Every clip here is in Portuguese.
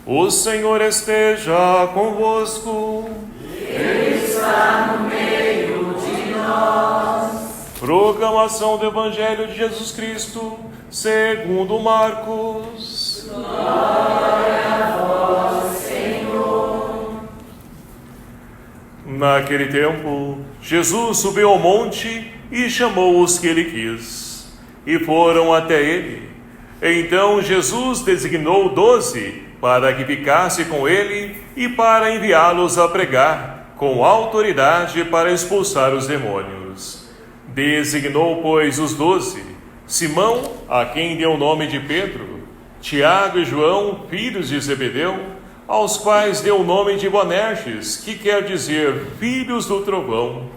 O Senhor esteja convosco. Ele está no meio de nós. Proclamação do Evangelho de Jesus Cristo, segundo Marcos. Glória a vós, Senhor. Naquele tempo, Jesus subiu ao monte e chamou os que ele quis, e foram até ele. Então Jesus designou 12 para que ficasse com ele e para enviá-los a pregar, com autoridade para expulsar os demônios. Designou, pois, os 12, Simão, a quem deu o nome de Pedro, Tiago e João, filhos de Zebedeu, aos quais deu o nome de Boanerges, que quer dizer filhos do trovão,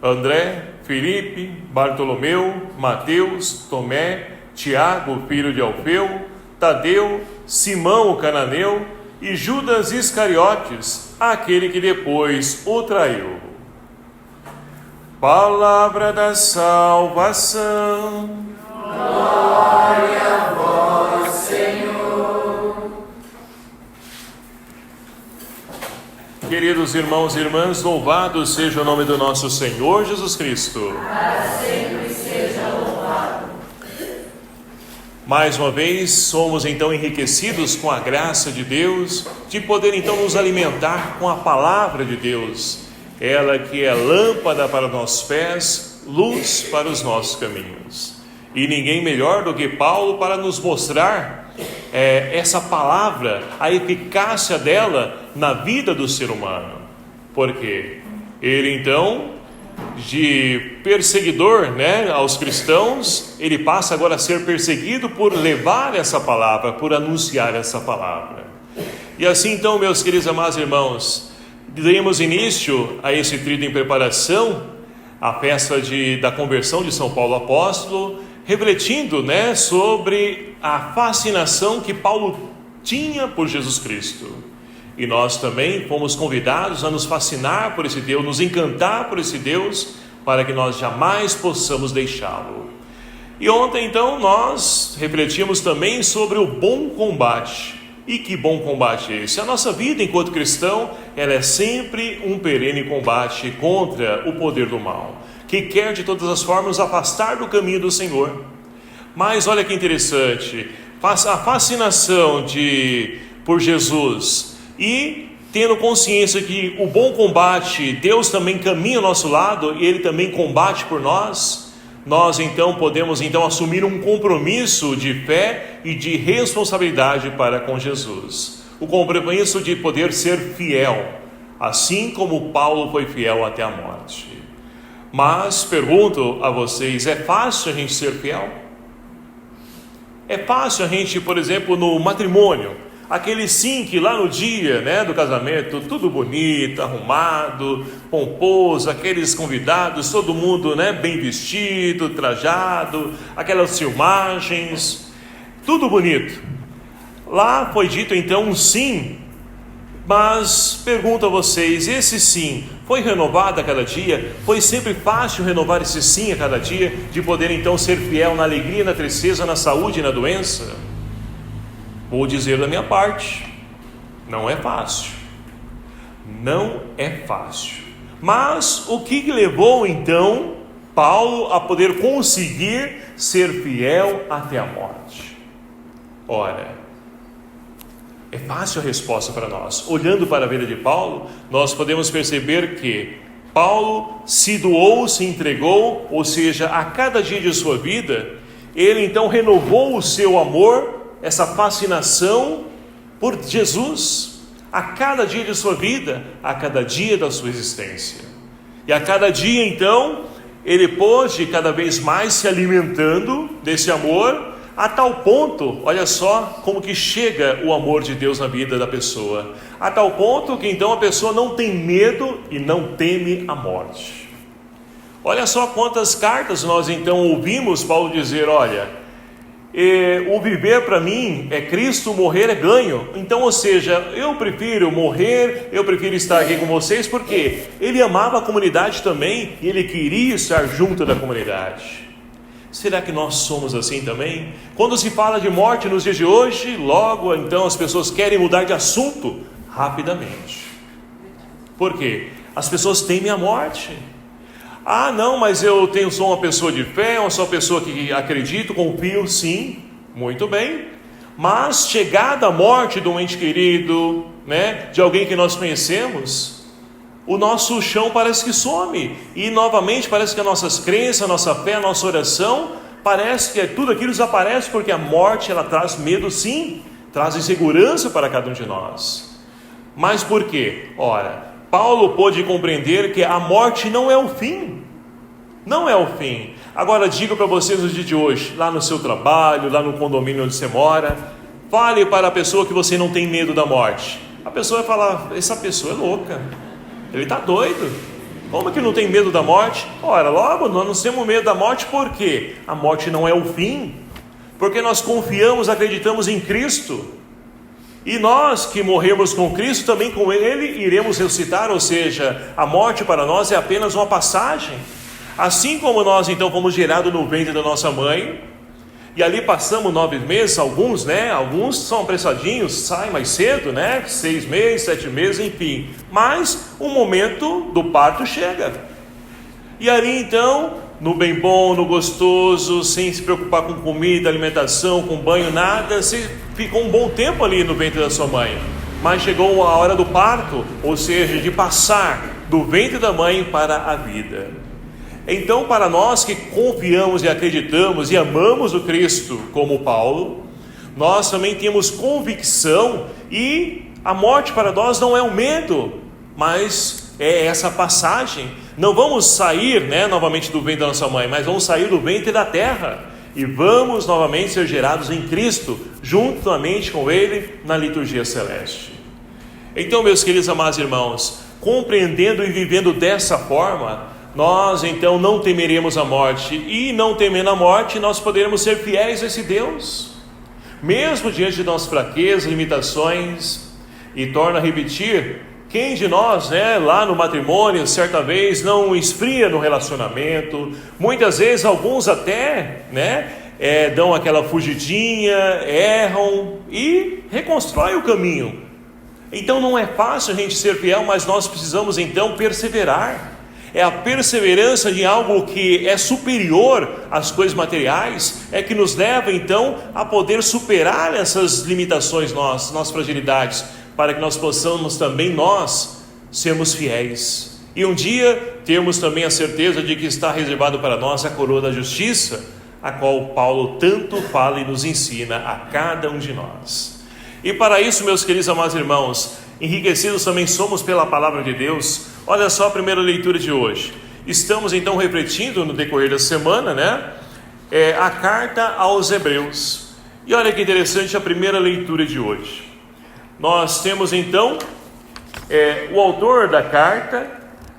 André, Filipe, Bartolomeu, Mateus, Tomé, Tiago, filho de Alfeu, Tadeu, Simão o cananeu e Judas Iscariotes, aquele que depois o traiu. Palavra da salvação. Glória a vós, Senhor. Queridos irmãos e irmãs, louvado seja o nome do nosso Senhor Jesus Cristo. Para sempre seja louvado. Mais uma vez, somos então enriquecidos com a graça de Deus, de poder então nos alimentar com a palavra de Deus, ela que é lâmpada para os nossos pés, luz para os nossos caminhos. E ninguém melhor do que Paulo para nos mostrar essa palavra, a eficácia dela na vida do ser humano. Porque ele então, de perseguidor, aos cristãos, ele passa agora a ser perseguido por levar essa palavra, por anunciar essa palavra. E assim então, meus queridos amados irmãos, demos início a esse tríduo em preparação, a festa da conversão de São Paulo Apóstolo, refletindo sobre a fascinação que Paulo tinha por Jesus Cristo. E nós também fomos convidados a nos fascinar por esse Deus, nos encantar por esse Deus, para que nós jamais possamos deixá-lo. E ontem então nós refletimos também sobre o bom combate. E que bom combate é esse? A nossa vida enquanto cristão, ela é sempre um perene combate contra o poder do mal, que quer de todas as formas afastar do caminho do Senhor. Mas olha que interessante, a fascinação por Jesus e tendo consciência que o bom combate, Deus também caminha ao nosso lado e Ele também combate por nós, nós então podemos assumir um compromisso de fé e de responsabilidade para com Jesus. O compromisso de poder ser fiel, assim como Paulo foi fiel até a morte. Mas pergunto a vocês, é fácil a gente ser fiel? É fácil a gente, por exemplo, no matrimônio, aquele sim que lá no dia do casamento, tudo bonito, arrumado, pomposo, aqueles convidados, todo mundo bem vestido, trajado, aquelas filmagens, tudo bonito. Lá foi dito então um sim, mas pergunto a vocês, esse sim foi renovado a cada dia? Foi sempre fácil renovar esse sim a cada dia, de poder então ser fiel na alegria, na tristeza, na saúde e na doença? Vou dizer da minha parte, não é fácil. Não é fácil. Mas o que levou então Paulo a poder conseguir ser fiel até a morte? Ora, é fácil a resposta para nós. Olhando para a vida de Paulo, nós podemos perceber que Paulo se doou, se entregou, ou seja, a cada dia de sua vida, ele então renovou o seu amor, essa fascinação por Jesus, a cada dia de sua vida, a cada dia da sua existência. E a cada dia então, ele pôde cada vez mais se alimentando desse amor, a tal ponto, olha só como que chega o amor de Deus na vida da pessoa, a tal ponto que então a pessoa não tem medo e não teme a morte. Olha só quantas cartas nós então ouvimos Paulo dizer, olha, o viver para mim é Cristo, morrer é ganho. Então, ou seja, eu prefiro morrer, eu prefiro estar aqui com vocês, porque ele amava a comunidade também, e ele queria estar junto da comunidade. Será que nós somos assim também? Quando se fala de morte nos dias de hoje, logo então as pessoas querem mudar de assunto rapidamente. Por quê? As pessoas temem a morte. Ah, não, mas sou uma pessoa de fé, sou uma pessoa que acredito, confio, sim, muito bem. Mas chegada a morte de um ente querido, né, de alguém que nós conhecemos, o nosso chão parece que some. E novamente parece que as nossas crenças, a nossa fé, a nossa oração, parece que tudo aquilo desaparece, porque a morte ela traz medo, sim, traz insegurança para cada um de nós. Mas por quê? Ora, Paulo pôde compreender que a morte não é o fim. Não é o fim. Agora digo para vocês no dia de hoje, lá no seu trabalho, lá no condomínio onde você mora, fale para a pessoa que você não tem medo da morte. A pessoa vai falar, essa pessoa é louca, ele está doido. Como que não tem medo da morte? Ora, logo nós não temos medo da morte, por quê? A morte não é o fim. Porque nós confiamos, acreditamos em Cristo. E nós que morremos com Cristo, também com Ele iremos ressuscitar, ou seja, a morte para nós é apenas uma passagem. Assim como nós então fomos gerados no ventre da nossa mãe, e ali passamos 9 meses, alguns são apressadinhos, saem mais cedo, 6 meses, 7 meses, enfim. Mas o momento do parto chega. E ali então, no bem bom, no gostoso, sem se preocupar com comida, alimentação, com banho, nada, você ficou um bom tempo ali no ventre da sua mãe. Mas chegou a hora do parto, ou seja, de passar do ventre da mãe para a vida. Então, para nós que confiamos e acreditamos e amamos o Cristo como Paulo, nós também temos convicção, e a morte para nós não é um medo, mas é essa passagem. Não vamos sair novamente do ventre da nossa mãe, mas vamos sair do ventre da terra e vamos novamente ser gerados em Cristo, juntamente com Ele na liturgia celeste. Então, meus queridos amados irmãos, compreendendo e vivendo dessa forma, nós então não temeremos a morte, e não temendo a morte, nós poderemos ser fiéis a esse Deus, mesmo diante de nossas fraquezas, limitações. E torna a repetir, quem de nós, lá no matrimônio, certa vez não esfria no relacionamento? Muitas vezes alguns até, dão aquela fugidinha, erram e reconstroem o caminho. Então não é fácil a gente ser fiel, mas nós precisamos então perseverar. É a perseverança de algo que é superior às coisas materiais, é que nos leva então a poder superar essas limitações nossas fragilidades, para que nós possamos também nós sermos fiéis. E um dia termos também a certeza de que está reservado para nós a coroa da justiça, a qual Paulo tanto fala e nos ensina a cada um de nós. E para isso, meus queridos amados irmãos, enriquecidos também somos pela palavra de Deus. Olha só a primeira leitura de hoje. Estamos então refletindo no decorrer da semana, a carta aos Hebreus. E olha que interessante a primeira leitura de hoje. Nós temos então o autor da carta,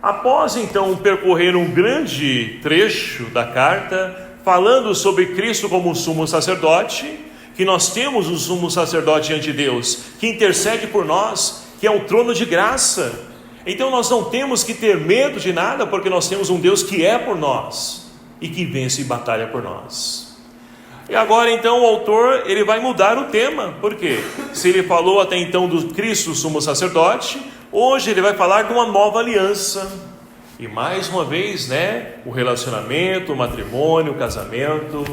após então percorrer um grande trecho da carta, falando sobre Cristo como um sumo sacerdote, que nós temos um sumo sacerdote diante de Deus, que intercede por nós, que é um trono de graça. Então nós não temos que ter medo de nada, porque nós temos um Deus que é por nós e que vence e batalha por nós. E agora então o autor ele vai mudar o tema. Por quê? Se ele falou até então do Cristo sumo sacerdote, hoje ele vai falar de uma nova aliança. E mais uma vez, o relacionamento, o matrimônio, o casamento,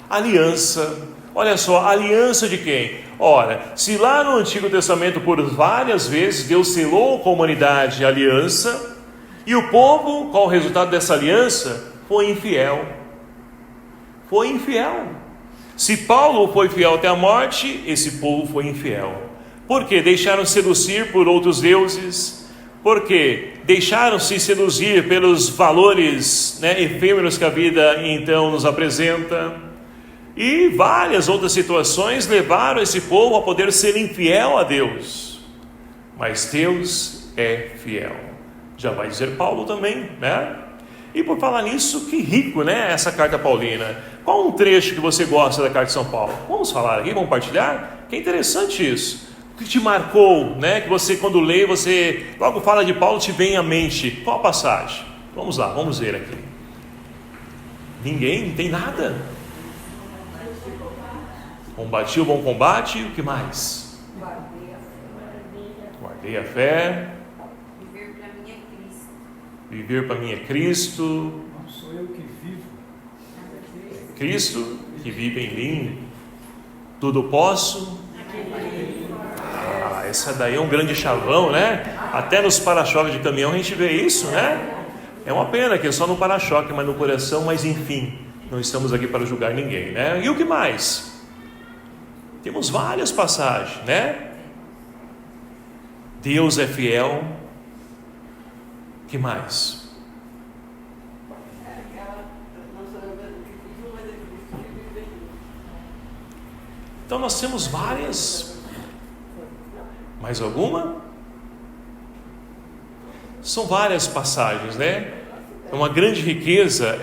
aliança. Olha só, aliança de quem? Ora, se lá no Antigo Testamento por várias vezes Deus selou com a humanidade a aliança, e o povo, qual o resultado dessa aliança? Foi infiel. Foi infiel. Se Paulo foi fiel até a morte, esse povo foi infiel. Por quê? Deixaram-se seduzir por outros deuses. Por quê? Deixaram-se seduzir pelos valores efêmeros que a vida então nos apresenta. E várias outras situações levaram esse povo a poder ser infiel a Deus. Mas Deus é fiel. Já vai dizer Paulo também, E por falar nisso, que rico, essa carta paulina. Qual um trecho que você gosta da carta de São Paulo? Vamos falar aqui, vamos compartilhar? Que interessante isso. O que te marcou, que você quando lê, você logo fala de Paulo, te vem à mente. Qual a passagem? Vamos lá, vamos ver aqui. Ninguém, não tem nada. Combati o bom combate, o que mais? Guardei a fé. Viver para mim é Cristo. Viver para mim é Cristo. Não sou eu que vivo. Cristo que vive em mim. Tudo posso. Essa daí é um grande chavão, né? Até nos para-choques de caminhão a gente vê isso, né? É uma pena que é só no para-choque, mas no coração, mas enfim, não estamos aqui para julgar ninguém, né? E o que mais? Temos várias passagens, né? Deus é fiel. O que mais? Então nós temos várias. Mais alguma? São várias passagens, né? É uma grande riqueza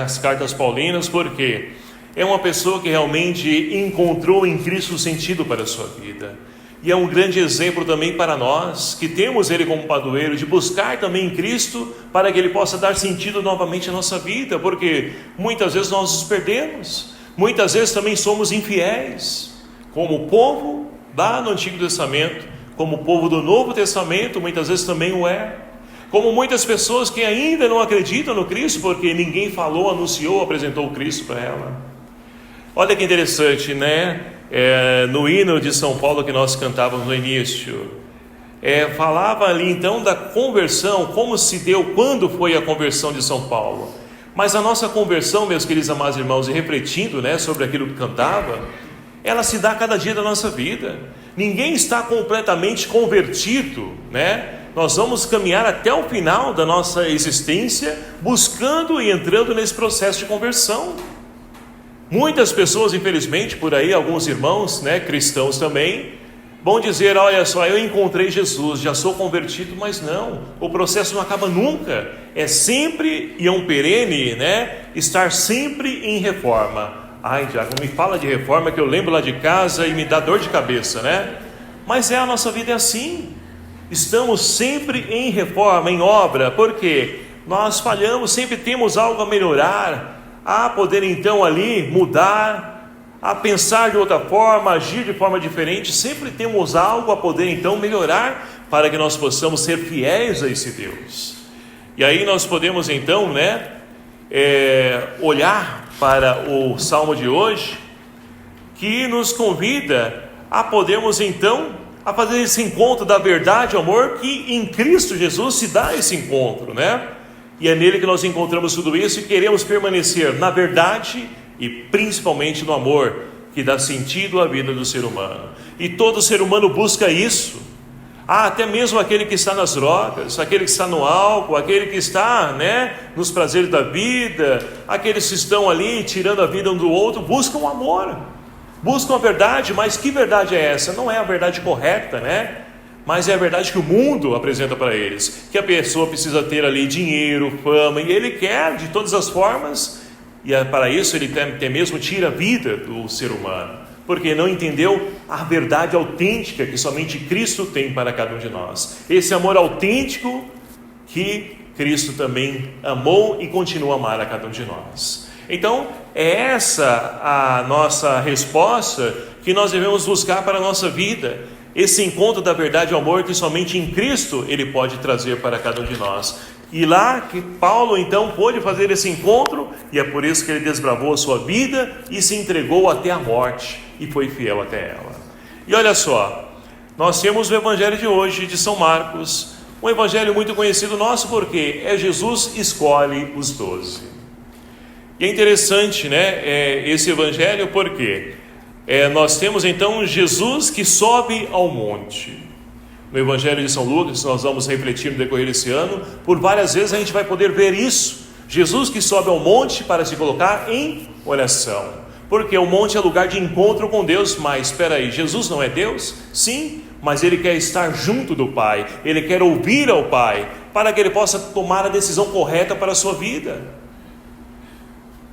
as cartas paulinas, porque é uma pessoa que realmente encontrou em Cristo sentido para a sua vida. E é um grande exemplo também para nós, que temos Ele como padroeiro, de buscar também em Cristo, para que Ele possa dar sentido novamente à nossa vida, porque muitas vezes nós nos perdemos, muitas vezes também somos infiéis, como o povo lá no Antigo Testamento, como o povo do Novo Testamento, muitas vezes também o é, como muitas pessoas que ainda não acreditam no Cristo, porque ninguém falou, anunciou, apresentou o Cristo para ela. Olha que interessante, né? No hino de São Paulo que nós cantávamos no início, falava ali então da conversão, como se deu, quando foi a conversão de São Paulo. Mas a nossa conversão, meus queridos amados irmãos, e refletindo, né, sobre aquilo que cantava, ela se dá a cada dia da nossa vida. Ninguém está completamente convertido, né? Nós vamos caminhar até o final da nossa existência, buscando e entrando nesse processo de conversão. Muitas pessoas, infelizmente, por aí, alguns irmãos, né, cristãos também, vão dizer: olha só, eu encontrei Jesus, já sou convertido. Mas não, o processo não acaba nunca, é sempre e é um perene, né, estar sempre em reforma. Ai, Diácono, não me fala de reforma, que eu lembro lá de casa e me dá dor de cabeça, né? Mas a nossa vida é assim, estamos sempre em reforma, em obra, porque nós falhamos, sempre temos algo a melhorar, a poder então ali mudar, a pensar de outra forma, agir de forma diferente. Sempre temos algo a poder então melhorar, para que nós possamos ser fiéis a esse Deus. E aí nós podemos então, né, olhar para o Salmo de hoje, que nos convida a podermos então a fazer esse encontro da verdade e amor, que em Cristo Jesus se dá esse encontro, né? E é nele que nós encontramos tudo isso, e queremos permanecer na verdade e principalmente no amor, que dá sentido à vida do ser humano. E todo ser humano busca isso. Até mesmo aquele que está nas drogas, aquele que está no álcool, aquele que está, né, nos prazeres da vida, aqueles que estão ali tirando a vida um do outro, buscam o amor, buscam a verdade. Mas que verdade é essa? Não é a verdade correta, né? Mas é a verdade que o mundo apresenta para eles, que a pessoa precisa ter ali dinheiro, fama, e ele quer de todas as formas, e para isso ele até mesmo tira a vida do ser humano, porque não entendeu a verdade autêntica que somente Cristo tem para cada um de nós. Esse amor autêntico que Cristo também amou e continua a amar a cada um de nós. Então é essa a nossa resposta que nós devemos buscar para a nossa vida, esse encontro da verdade e amor que somente em Cristo Ele pode trazer para cada um de nós. E lá que Paulo então pôde fazer esse encontro, e é por isso que ele desbravou a sua vida e se entregou até a morte, e foi fiel até ela. E olha só, nós temos o evangelho de hoje, de São Marcos, um evangelho muito conhecido nosso, porque Jesus escolhe os 12. E é interessante, né, esse evangelho, porque nós temos então Jesus que sobe ao monte. No Evangelho de São Lucas, nós vamos refletir no decorrer desse ano, por várias vezes a gente vai poder ver isso. Jesus que sobe ao monte para se colocar em oração, porque o monte é lugar de encontro com Deus. Mas espera aí, Jesus não é Deus? Sim, mas Ele quer estar junto do Pai, Ele quer ouvir ao Pai, para que Ele possa tomar a decisão correta para a sua vida.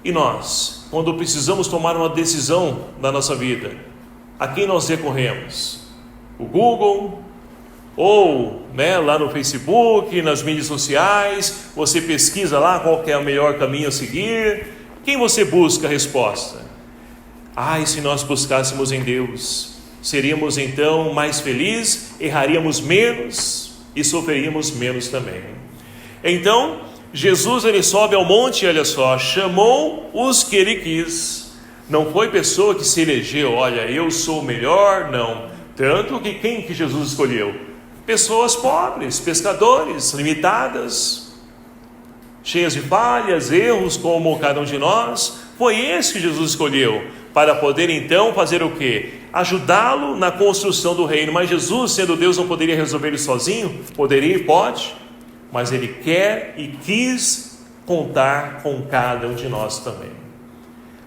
E nós, quando precisamos tomar uma decisão na nossa vida, a quem nós recorremos? O Google? Ou, né, lá no Facebook, nas mídias sociais, você pesquisa lá qual que é o melhor caminho a seguir? Quem você busca a resposta? Ai, se nós buscássemos em Deus, seríamos então mais felizes, erraríamos menos e sofreríamos menos também. Então, Jesus ele sobe ao monte, olha só, chamou os que ele quis. Não foi pessoa que se elegeu, olha, eu sou o melhor, não. Tanto que quem que Jesus escolheu? Pessoas pobres, pescadores, limitadas, cheias de falhas, erros, como cada um de nós. Foi esse que Jesus escolheu, para poder então fazer o quê? Ajudá-lo na construção do reino. Mas Jesus, sendo Deus, não poderia resolver isso sozinho? Poderia e pode, mas Ele quer e quis contar com cada um de nós também,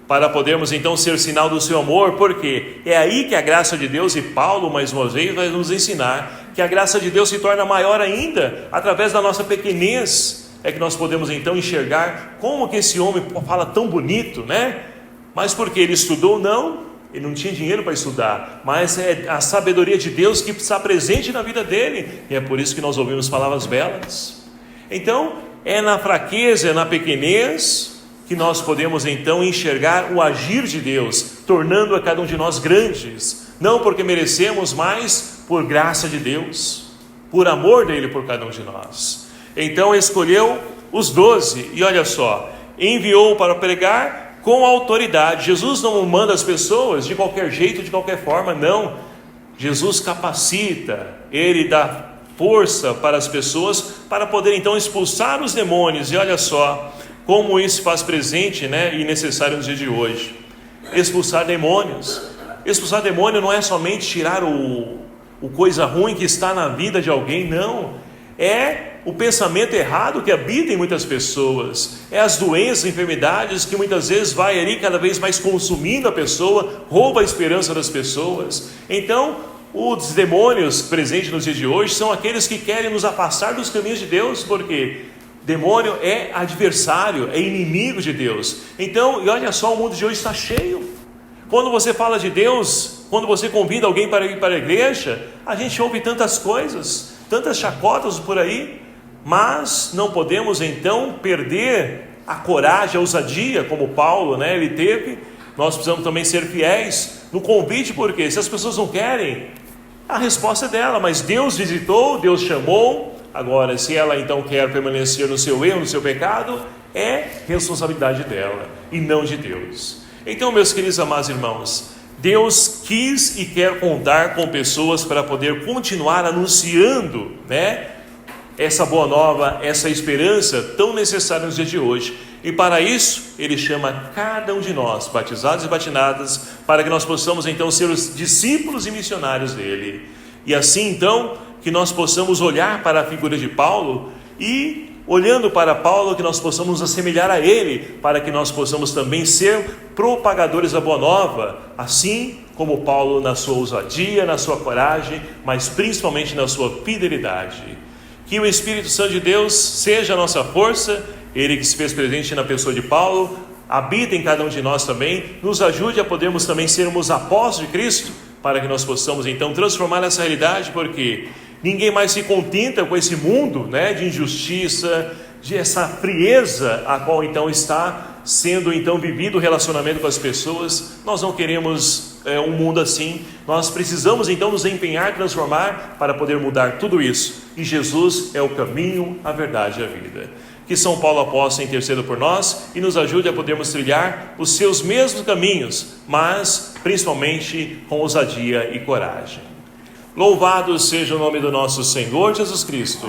para podermos então ser sinal do seu amor, porque é aí que a graça de Deus, e Paulo mais uma vez vai nos ensinar, que a graça de Deus se torna maior ainda, através da nossa pequenez, é que nós podemos então enxergar como que esse homem fala tão bonito, né? Mas porque ele estudou? Não, ele não tinha dinheiro para estudar, mas é a sabedoria de Deus que está presente na vida dele, e é por isso que nós ouvimos palavras belas. Então, é na fraqueza, é na pequenez, que nós podemos então enxergar o agir de Deus, tornando a cada um de nós grandes, não porque merecemos, mas por graça de Deus, por amor dele por cada um de nós. Então escolheu os 12, e olha só, enviou para pregar com autoridade. Jesus não manda as pessoas de qualquer jeito, de qualquer forma, não. Jesus capacita, Ele dá força para as pessoas, para poder então expulsar os demônios. E olha só, como isso faz presente, né, e necessário nos dias de hoje. Expulsar demônios. Expulsar demônio não é somente tirar o coisa ruim que está na vida de alguém, não. É o pensamento errado que habita em muitas pessoas, é as doenças, enfermidades que muitas vezes vai ali cada vez mais consumindo a pessoa, rouba a esperança das pessoas. Então, os demônios presentes nos dias de hoje são aqueles que querem nos afastar dos caminhos de Deus, porque demônio é adversário, é inimigo de Deus. Então, e olha só, o mundo de hoje está cheio. Quando você fala de Deus, quando você convida alguém para ir para a igreja, a gente ouve tantas coisas, tantas chacotas por aí, mas não podemos então perder a coragem, a ousadia, como Paulo, né, ele teve. Nós precisamos também ser fiéis no convite, porque se as pessoas não querem, a resposta é dela, mas Deus visitou, Deus chamou. Agora, se ela então quer permanecer no seu erro, no seu pecado, é responsabilidade dela e não de Deus. Então, meus queridos amados irmãos, Deus quis e quer contar com pessoas para poder continuar anunciando, né, essa boa nova, essa esperança tão necessária nos dias de hoje. E para isso, Ele chama cada um de nós, batizados e batinadas, para que nós possamos então ser os discípulos e missionários dEle. E assim então, que nós possamos olhar para a figura de Paulo e, olhando para Paulo, que nós possamos nos assemelhar a ele, para que nós possamos também ser propagadores da boa nova, assim como Paulo na sua ousadia, na sua coragem, mas principalmente na sua fidelidade. Que o Espírito Santo de Deus seja a nossa força, Ele que se fez presente na pessoa de Paulo, habita em cada um de nós também, nos ajude a podermos também sermos apóstolos de Cristo, para que nós possamos então transformar essa realidade, porque ninguém mais se contenta com esse mundo, né, de injustiça, de essa frieza a qual então está sendo então vivido o relacionamento com as pessoas. Nós não queremos um mundo assim. Nós precisamos então nos empenhar, transformar, para poder mudar tudo isso. E Jesus é o caminho, a verdade e a vida. Que São Paulo possa interceder por nós e nos ajude a podermos trilhar os seus mesmos caminhos, mas principalmente com ousadia e coragem. Louvado seja o nome do nosso Senhor Jesus Cristo.